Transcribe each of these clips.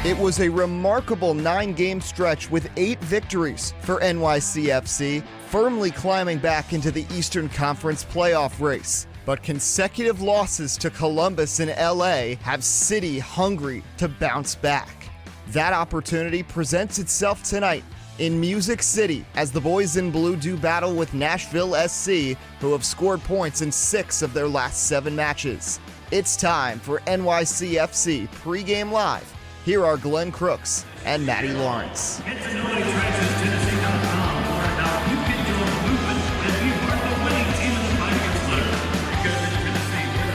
It was a remarkable 9-game stretch with 8 victories for NYCFC, firmly climbing back into the Eastern Conference playoff race. But consecutive losses to Columbus and LA have City hungry to bounce back. That opportunity presents itself tonight in Music City as the boys in blue do battle with Nashville SC, who have scored points in 6 of their last 7 matches. It's time for NYCFC Pregame Live. Here are Glenn Crooks and Matty Lawrence.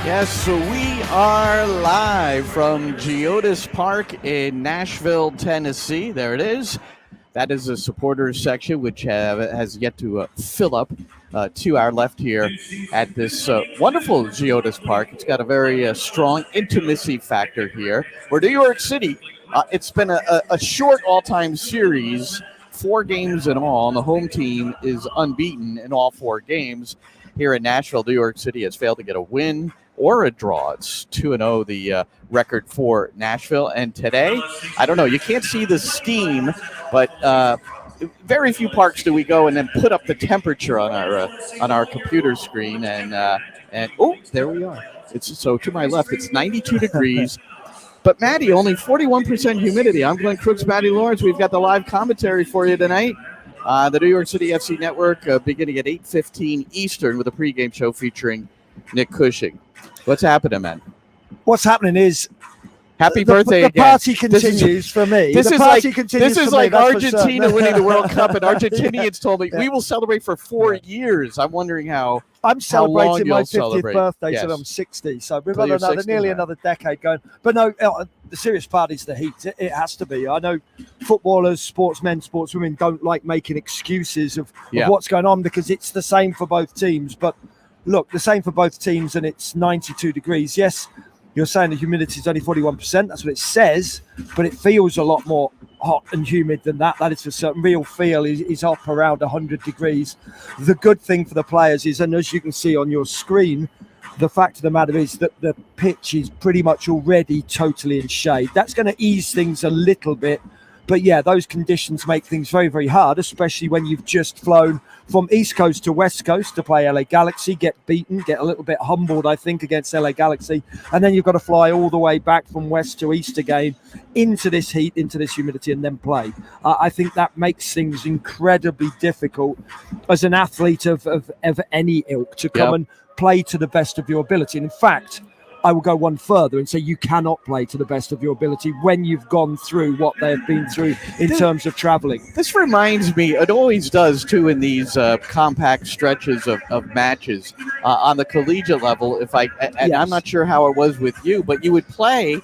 Yes, so we are live from Geodis Park in Nashville, Tennessee. There it is. That is the supporters section, which has yet to fill up to our left here at this wonderful Geodis Park. It's got a very strong intimacy factor here. We're New York City. It's been a short all-time series, 4 games in all, and the home team is unbeaten in all 4 games. Here in Nashville, New York City has failed to get a win or a draw. It's 2-0, the record for Nashville. And today, I don't know, you can't see the steam, but very few parks do we go and then put up the temperature on our computer screen. And oh, there we are. So to my left, it's 92 degrees. But Matty, only 41% humidity. I'm Glenn Crooks, Matty Lawrence. We've got the live commentary for you tonight. The New York City FC Network beginning at 8:15 Eastern with a pregame show featuring Nick Cushing. What's happening, man? What's happening is happy birthday the again. Party continues for me. This is like Argentina winning the World Cup, and Argentinians told me we will celebrate for 4 years. I'm wondering how. I'm celebrating my 50th celebrate. birthday, Yes. so I'm 60. So we've Till got you're 60, nearly man. another decade going. But no, the serious part is the heat. It has to be. I know footballers, sportsmen, sportswomen don't like making excuses of what's going on because it's the same for both teams. But look, the same for both teams, and it's 92 degrees. Yes, you're saying the humidity is only 41%. That's what it says, but it feels a lot more hot and humid than that. That is for certain. Real feel is up around 100 degrees. The good thing for the players is, and as you can see on your screen, the fact of the matter is that the pitch is pretty much already totally in shade. That's going to ease things a little bit. But yeah, those conditions make things very, very hard, especially when you've just flown from East Coast to West Coast to play LA Galaxy, get beaten, get a little bit humbled, I think, against LA Galaxy. And then you've got to fly all the way back from West to East again into this heat, into this humidity, and then play. I think that makes things incredibly difficult as an athlete of any ilk to come and play to the best of your ability. And in fact, I will go one further and say you cannot play to the best of your ability when you've gone through what they've been through in terms of traveling. This reminds me, it always does too, in these compact stretches of matches on the collegiate level. I'm not sure how it was with you, but you would play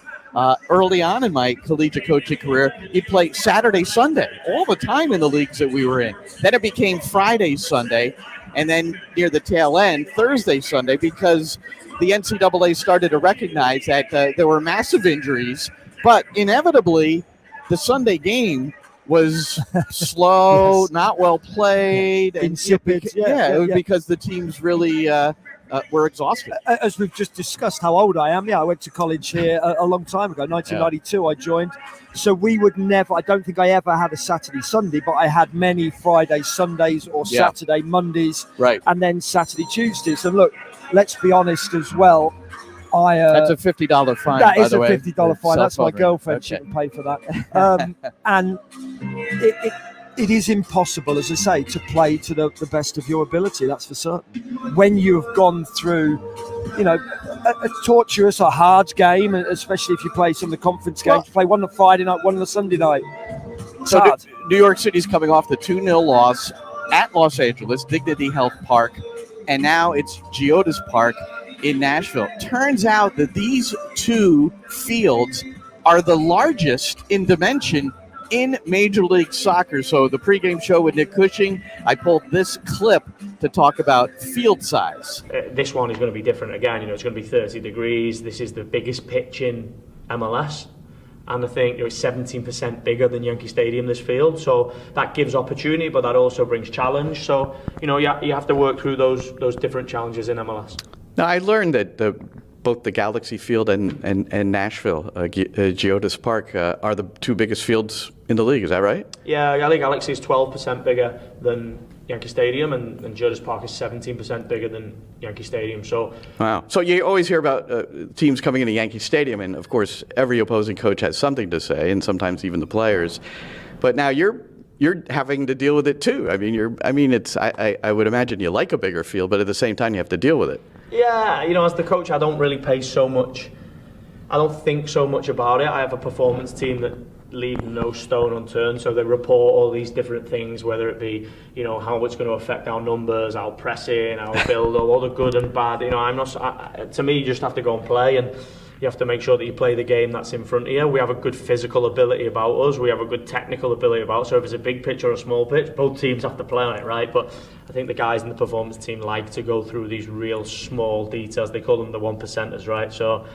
early on in my collegiate coaching career, you'd play Saturday, Sunday all the time in the leagues that we were in. Then it became Friday, Sunday, and then near the tail end, Thursday, Sunday, because the NCAA started to recognize that there were massive injuries, but inevitably the Sunday game was slow, not well played, insipid. It was because the teams really were exhausted. As we've just discussed how old I am, I went to college here a long time ago, 1992 I joined. So we would never, I don't think I ever had a Saturday, Sunday, but I had many Friday, Sundays or Saturday, Mondays, and then Saturday, Tuesdays. And look, let's be honest as well. That's a $50 fine. That is by the a way. $50 fine. That's my girlfriend. She can pay for that. And it is impossible, as I say, to play to the best of your ability. That's for certain. When you have gone through, a torturous or hard game, especially if you play some of the conference games, you play one on Friday night, one on the Sunday night. So New York City's coming off the 2-0 loss at Los Angeles, Dignity Health Park, and now it's Geodis Park in Nashville. Turns out that these 2 fields are the largest in dimension in Major League Soccer. So the pregame show with Nick Cushing, I pulled this clip to talk about field size. This one is going to be different again. It's going to be 30 degrees. This is the biggest pitch in MLS. And I think it's 17% bigger than Yankee Stadium, this field. So that gives opportunity, but that also brings challenge. So, you have to work through those different challenges in MLS. Now, I learned that both the Galaxy Field and Nashville, Geodis Park, are the two biggest fields in the league. Is that right? Yeah, LA Galaxy is 12% bigger than Yankee Stadium, and Geodis Park is 17% bigger than Yankee Stadium. So wow. So you always hear about teams coming into Yankee Stadium, and of course every opposing coach has something to say, and sometimes even the players. But now you're having to deal with it too. I mean, I would imagine you like a bigger field, but at the same time you have to deal with it. Yeah, as the coach, I don't really think so much about it. I have a performance team that leave no stone unturned, so they report all these different things, whether it be how it's going to affect our numbers, our pressing, our build, all the good and bad. To me, you just have to go and play, and you have to make sure that you play the game that's in front of you. We have a good physical ability about us. We have a good technical ability about us. So if it's a big pitch or a small pitch, both teams have to play on it, right? But I think the guys in the performance team like to go through these real small details. They call them the 1%ers, right? So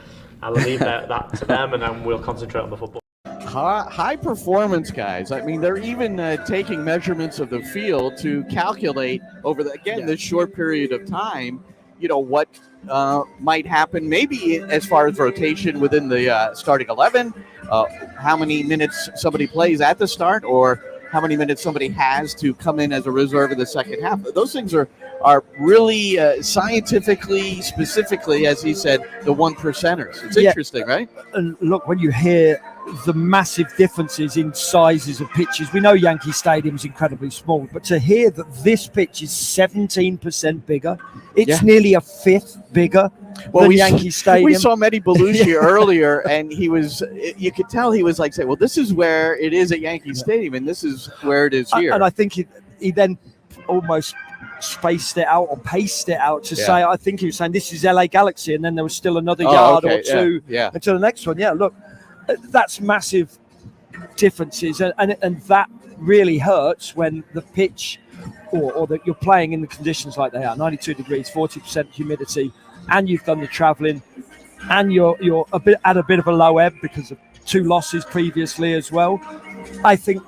I'll leave that to them, and then we'll concentrate on the football. High performance guys. I mean, they're even taking measurements of the field to calculate over this short period of time, what might happen, maybe as far as rotation within the starting 11, how many minutes somebody plays at the start, or how many minutes somebody has to come in as a reserve in the second half. Those things are really scientifically, specifically, as he said, the 1%ers. It's interesting, right? And look, when you hear the massive differences in sizes of pitches, we know Yankee Stadium's incredibly small, but to hear that this pitch is 17% bigger, it's nearly a fifth bigger than Yankee Stadium. We saw Matty earlier, and you could tell he was like saying, well, this is where it is at Yankee Stadium, and this is where it is here. And I think he then almost spaced it out or paced it out to say, I think he was saying this is LA Galaxy, and then there was still another yard or two until the next one. Yeah, look, that's massive differences, and that really hurts when the pitch or that you're playing in the conditions like they are, 92 degrees, 40% humidity, and you've done the travelling, and you're at a bit of a low ebb because of 2 losses previously as well. I think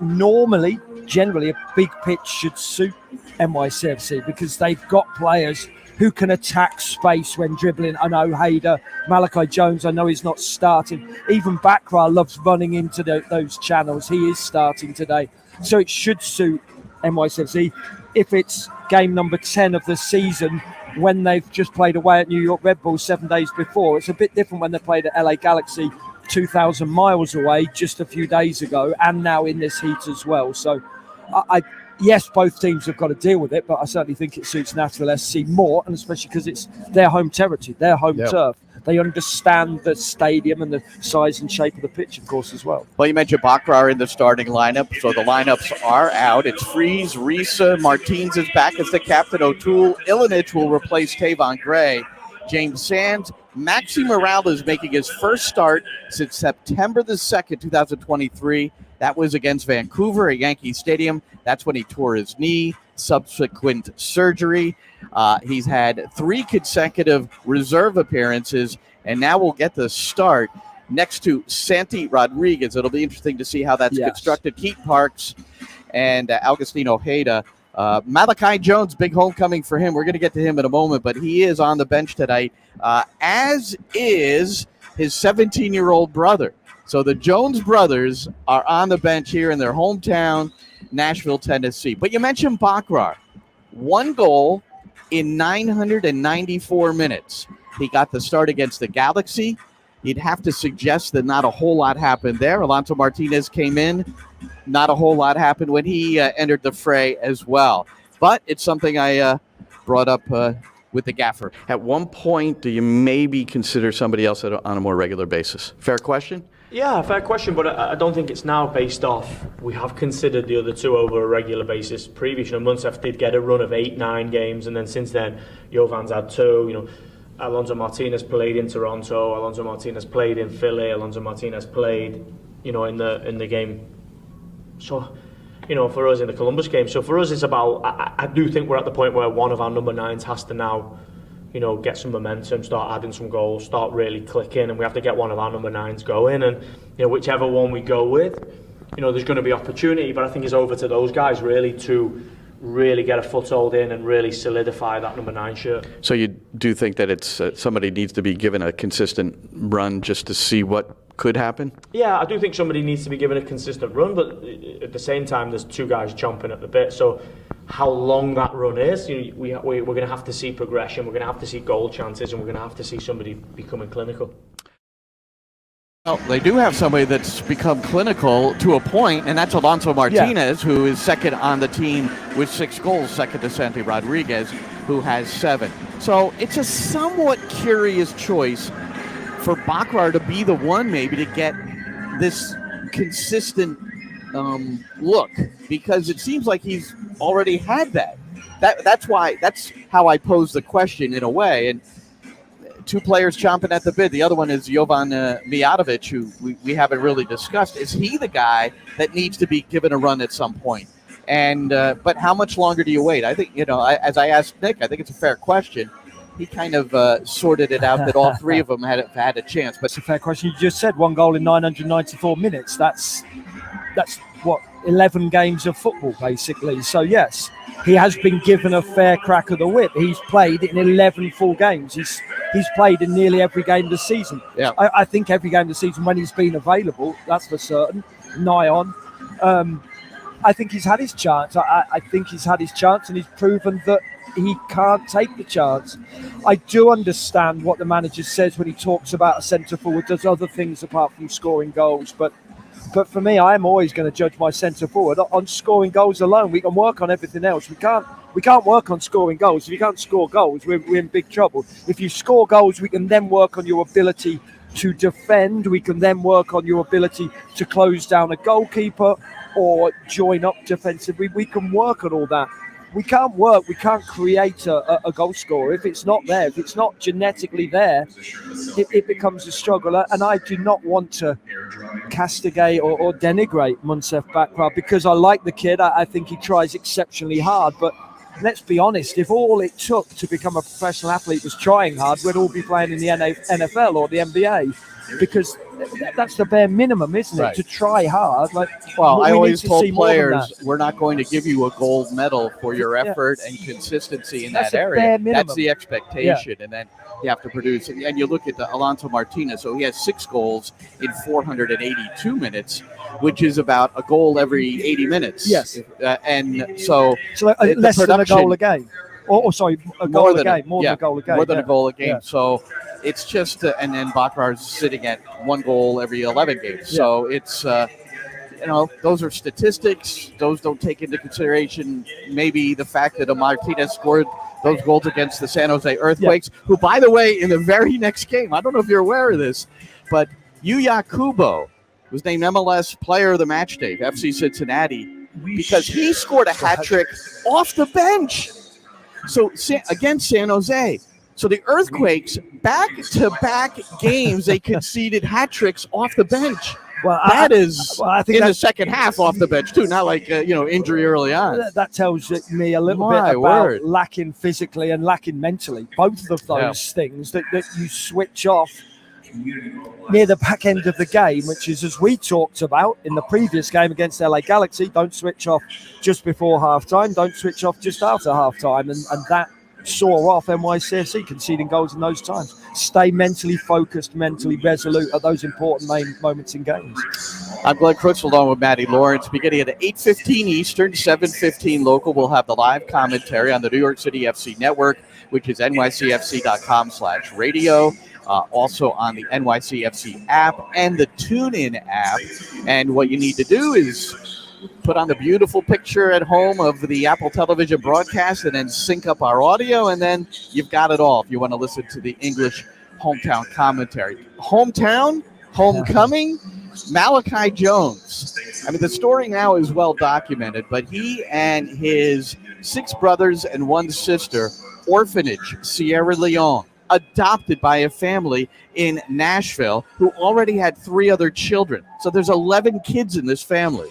generally a big pitch should suit NYCFC because they've got players who can attack space when dribbling. I know Hader, Malachi Jones, I know he's not starting. Even Bakra loves running into those channels. He is starting today. So it should suit NYCFC. If it's game number 10 of the season, when they've just played away at New York Red Bulls 7 days before, it's a bit different when they played at LA Galaxy 2,000 miles away just a few days ago, and now in this heat as well. So yes, both teams have got to deal with it, but I certainly think it suits Nashville SC more, and especially because it's their home territory, their home turf. They understand the stadium and the size and shape of the pitch, of course, as well. Well, you mentioned Bakra in the starting lineup, so the lineups are out. It's Freeze, Risa, Martins is back as the captain, O'Toole, Ilinich will replace Tavon Gray, James Sands, Maxi Morales is making his first start since September the 2nd, 2023. That was against Vancouver at Yankee Stadium. That's when he tore his knee, subsequent surgery. He's had 3 consecutive reserve appearances, and now we'll get the start next to Santi Rodriguez. It'll be interesting to see how that's constructed. Keith Parks and Augustino Hader. Malachi Jones, big homecoming for him. We're going to get to him in a moment, but he is on the bench tonight, as is his 17-year-old brother. So the Jones brothers are on the bench here in their hometown, Nashville, Tennessee. But you mentioned Bakra. 1 goal in 994 minutes. He got the start against the Galaxy. You'd have to suggest that not a whole lot happened there. Alonso Martinez came in. Not a whole lot happened when he entered the fray as well. But it's something I brought up with the gaffer. At one point, do you maybe consider somebody else on a more regular basis? Fair question? Yeah, fair question, but I don't think it's now based off. We have considered the other 2 over a regular basis. Previously, Munsef did get a run of 8-9 games, and then since then, Jovan's had 2. Alonso Martinez played in Toronto. Alonso Martinez played in Philly. Alonso Martinez played, in the game. So, for us in the Columbus game. So for us, it's about. I do think we're at the point where one of our number 9s has to now, get some momentum, start adding some goals, start really clicking, and we have to get one of our number 9s going. And whichever one we go with, there's going to be opportunity. But I think it's over to those guys really to really get a foothold in and really solidify that number 9 shirt. So you do think that it's somebody needs to be given a consistent run just to see what could happen? Yeah, I do think somebody needs to be given a consistent run, but at the same time, there's 2 guys chomping at the bit. So how long that run is, we're going to have to see progression, we're going to have to see goal chances, and we're going to have to see somebody becoming clinical. Well, they do have somebody that's become clinical to a point, and that's Alonso Martinez, who is second on the team with 6 goals, second to Santi Rodriguez, who has 7. So it's a somewhat curious choice for Bakrar to be the one maybe to get this consistent look, because it seems like he's already had that. That's how I pose the question in a way. And 2 players chomping at the bit. The other one is Jovan Mijatovic, who we haven't really discussed. Is he the guy that needs to be given a run at some point? And but how much longer do you wait? I think, as I asked Nick, I think it's a fair question. He kind of sorted it out that all 3 of them had a chance. But it's a fair question. You just said 1 goal in 994 minutes. That's what, 11 games of football, basically. So, yes, he has been given a fair crack of the whip. He's played in 11 full games. He's played in nearly every game of the season. Yeah. I think every game of the season when he's been available, that's for certain, nigh on. I think he's had his chance. I think he's had his chance, and he's proven that he can't take the chance. I do understand what the manager says when he talks about a centre forward. There's other things apart from scoring goals, but for me, I'm always going to judge my centre forward on scoring goals alone. We can work on everything else. We can't work on scoring goals. If you can't score goals, we're in big trouble. If you score goals, we can then work on your ability to defend. We can then work on your ability to close down a goalkeeper or join up defensively. We can work on all that. We can't create a goal scorer. If it's not there, if it's not genetically there, it becomes a struggle. And I do not want to castigate or denigrate Monsef Bakrar because I like the kid. I think he tries exceptionally hard. But let's be honest, if all it took to become a professional athlete was trying hard, we'd all be playing in the NFL or the NBA. Because that's the bare minimum, isn't it? Right. To try hard. I always told players, we're not going to give you a gold medal for your effort and consistency in that area. That's the expectation, and then you have to produce. And you look at Alonso Martinez, so he has 6 goals in 482 minutes, which is about a goal every 80 minutes. Yes, and so less than a goal a game. More than a goal a game. More than a goal a game. Yeah. So it's just, and then Bakrar's sitting at 1 goal every 11 games. Yeah. So it's, those are statistics. Those don't take into consideration maybe the fact that Martinez scored those goals against the San Jose Earthquakes, who, by the way, in the very next game, I don't know if you're aware of this, but Yuya Kubo was named MLS Player of the Match Day, FC Cincinnati, because he scored a hat trick off the bench. So against San Jose. So the Earthquakes, back-to-back games, they conceded hat tricks off the bench. Well, I think in the second half off the bench too, not like injury early on. That tells me a little bit about lacking physically and lacking mentally. Both of those things that you switch off near the back end of the game, which is, as we talked about in the previous game against LA Galaxy, don't switch off just before half-time, don't switch off just after half-time, and that saw off NYCFC conceding goals in those times. Stay mentally focused, mentally resolute at those important moments in games. I'm Glenn Crooks along with Matty Lawrence. Beginning at 8:15 Eastern, 7:15 local, we'll have the live commentary on the New York City FC network, which is nycfc.com/radio. Also on the NYCFC app and the TuneIn app. And what you need to do is put on the beautiful picture at home of the Apple television broadcast and then sync up our audio, and then you've got it all if you want to listen to the English hometown commentary. Hometown, homecoming, Malachi Jones. I mean, the story now is well documented, but he and his 6 brothers and 1 sister, orphanage, Sierra Leone, adopted by a family in Nashville who already had 3 other children. So there's 11 kids in this family.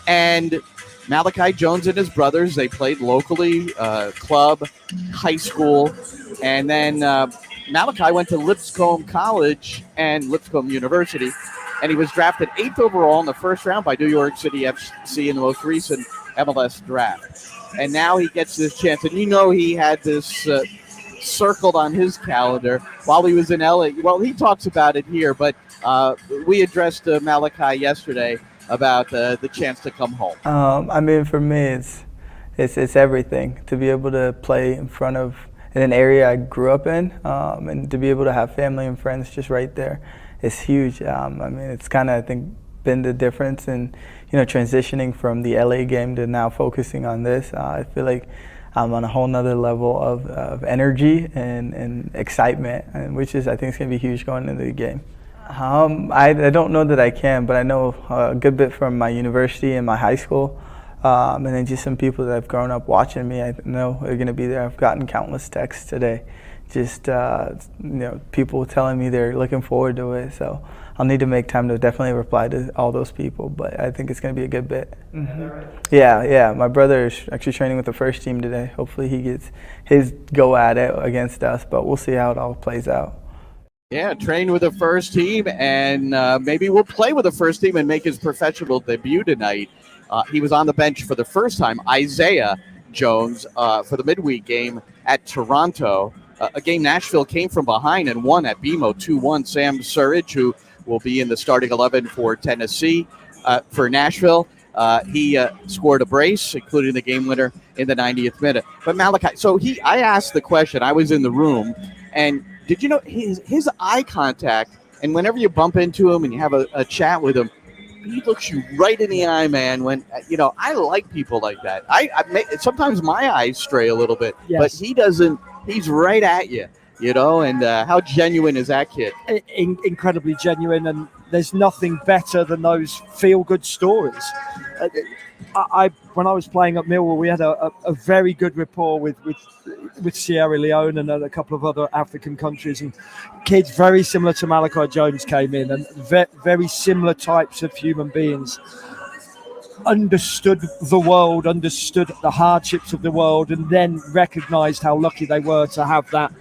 And Malachi Jones and his brothers, they played locally, club, high school. And then Malachi went to Lipscomb College and Lipscomb University. And he was drafted 8th overall in the first round by New York City FC in the most recent MLS draft. And now he gets this chance. And he had this circled on his calendar while he was in LA. Well, he talks about it here, but we addressed Malachi yesterday about the chance to come home. For me, it's everything to be able to play in an area I grew up in, and to be able to have family and friends just right there is huge. It's kind of, I think, been the difference in transitioning from the LA game to now focusing on this. I feel like I'm on a whole nother level of energy and excitement, and which is, I think, is going to be huge going into the game. I don't know that I can, but I know a good bit from my university and my high school, and then just some people that have grown up watching me. I know they're going to be there. I've gotten countless texts today, just people telling me they're looking forward to it. So I'll need to make time to definitely reply to all those people, but I think it's going to be a good bit. Mm-hmm. Yeah. My brother is actually training with the first team today. Hopefully he gets his go at it against us, but we'll see how it all plays out. Yeah, train with the first team, and maybe we'll play with the first team and make his professional debut tonight. He was on the bench for the first time, Isaiah Jones, for the midweek game at Toronto, a game Nashville came from behind and won at BMO 2-1. Sam Surridge, who will be in the starting 11 for Tennessee, for Nashville. He scored a brace, including the game winner in the 90th minute. But Malachi, I asked the question, I was in the room, and did you know his eye contact, and whenever you bump into him and you have a chat with him, he looks you right in the eye, man. When I like people like that. Sometimes my eyes stray a little bit, yes. But he doesn't. He's right at you, And how genuine is that kid? Incredibly genuine, and there's nothing better than those feel-good stories. When I was playing at Millwall, we had a very good rapport with Sierra Leone and a couple of other African countries, and kids very similar to Malachi Jones came in, and very similar types of human beings. Understood the world, understood the hardships of the world, and then recognised how lucky they were to have that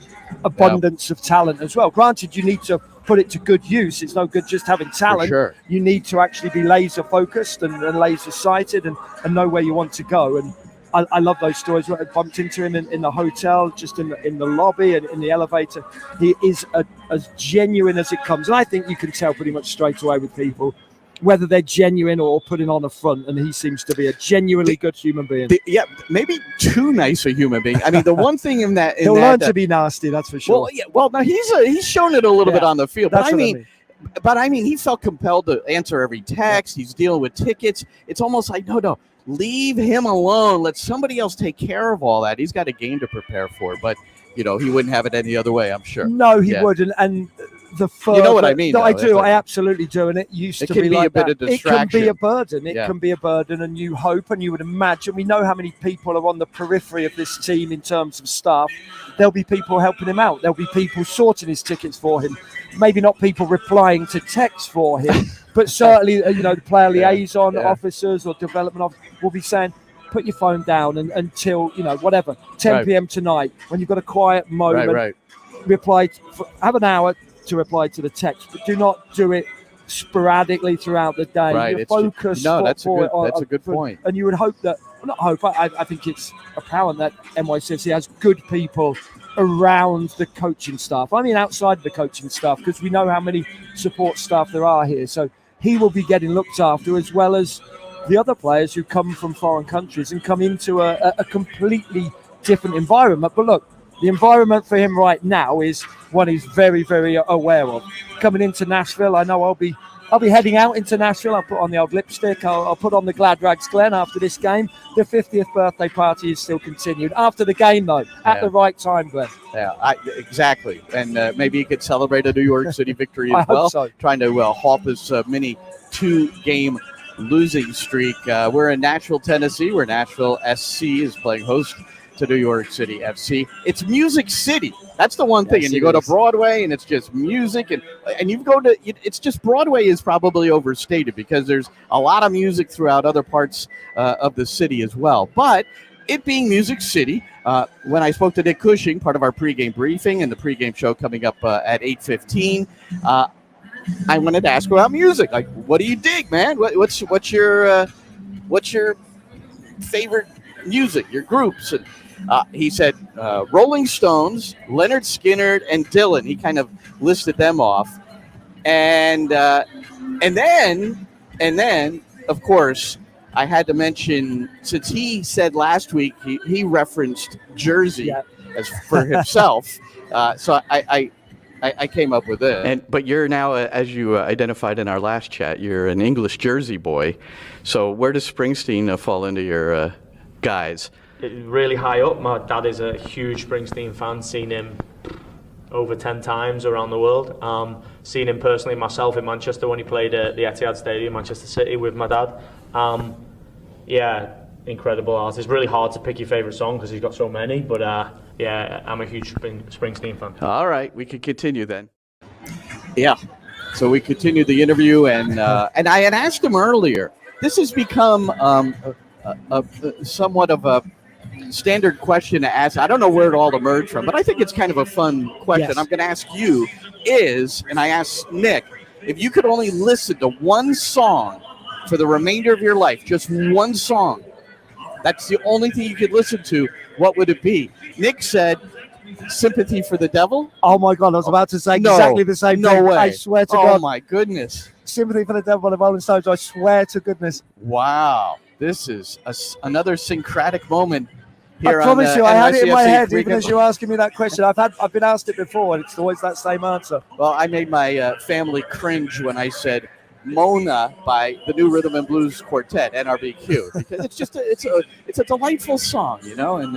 abundance of talent as well. Granted, you need to put it to good use. It's no good just having talent. Sure. You need to actually be laser focused and laser sighted and know where you want to go. And I love those stories. I bumped into him in the hotel, just in the lobby and in the elevator. He is as genuine as it comes. And I think you can tell pretty much straight away with people whether they're genuine or putting on a front, and he seems to be a genuinely good human being. Maybe too nice a human being. The one thing in that he'll learn to be nasty, that's for sure. Now he's shown it a little bit on the field. But I mean, he felt compelled to answer every text. He's dealing with tickets. It's almost like no, leave him alone. Let somebody else take care of all that. He's got a game to prepare for, but he wouldn't have it any other way, I'm sure. No, he wouldn't. And you know what I mean? No, I do. I absolutely do. And it used to be like that. It can be a burden. It can be a burden. And you hope and you would imagine. We know how many people are on the periphery of this team in terms of staff. There'll be people helping him out. There'll be people sorting his tickets for him. Maybe not people replying to texts for him, but certainly, the player liaison officers or development officers will be saying, put your phone down until, 10 p.m. tonight, when you've got a quiet moment. Right. Have an hour to reply to the text, but do not do it sporadically throughout the day. Right. You're focused. That's a good point. And you would hope that, I think it's apparent that NYCFC has good people around the coaching staff. Outside of the coaching staff, because we know how many support staff there are here. So he will be getting looked after, as well as the other players who come from foreign countries and come into a completely different environment. But look, the environment for him right now is one he's very, very aware of. Coming into Nashville, I know I'll be heading out into Nashville. I'll put on the old lipstick. I'll put on the Glad Rags Glen after this game. The 50th birthday party is still continued. After the game, though, at the right time, Glenn. Yeah, exactly. And maybe he could celebrate a New York City victory as well. Hope so. Trying to halt this mini 2-game losing streak. We're in Nashville, Tennessee, where Nashville SC is playing host to New York City FC. It's Music City. That's the one thing. Yes, and you go to Broadway and it's just music, and you go to, it's just, Broadway is probably overstated because there's a lot of music throughout other parts of the city as well. But it being Music City, when I spoke to Nick Cushing, part of our pregame briefing and the pregame show coming up at 8:15, I wanted to ask about music. Like, what do you dig, man? What's your favorite music, your groups. And he said Rolling Stones, Leonard Skinner, and Dylan. He kind of listed them off. And then, of course, I had to mention, since he said last week he referenced Jersey as for himself, so I came up with it. But you're now, as you identified in our last chat, you're an English Jersey boy. So where does Springsteen fall into your guys? Really high up. My dad is a huge Springsteen fan. Seen him over 10 times around the world. Seen him personally myself in Manchester when he played at the Etihad Stadium, Manchester City, with my dad. Incredible artist. It's really hard to pick your favourite song because he's got so many, but I'm a huge Springsteen fan. All right, we can continue then. Yeah, so we continued the interview, and I had asked him earlier. This has become somewhat of a standard question to ask. I don't know where it all emerged from, but I think it's kind of a fun question. Yes. I'm going to ask you and I asked Nick, if you could only listen to one song for the remainder of your life, just one song, that's the only thing you could listen to, what would it be? Nick said Sympathy for the Devil. Oh my God, I was about to say exactly the same thing. No way. I swear to God. Oh my goodness. Sympathy for the Devil by the Rolling Stones. I swear to goodness. Wow. This is another syncretic moment here. I promise you, I had it in my head Pregame. even as you were asking me that question. I've been asked it before, and it's always that same answer. Well, I made my family cringe when I said Mona by the New Rhythm and Blues Quartet, NRBQ, because it's just it's a delightful song, and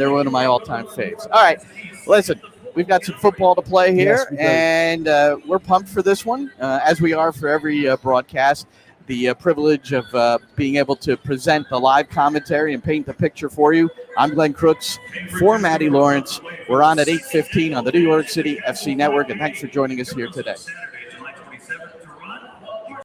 they're one of my all-time faves. All right, listen, we've got some football to play here, and we're pumped for this one, as we are for every broadcast. The privilege of being able to present the live commentary and paint the picture for you. I'm Glenn Crooks for Matty Lawrence. We're on at 8:15 on the New York City FC Network, and thanks for joining us here today.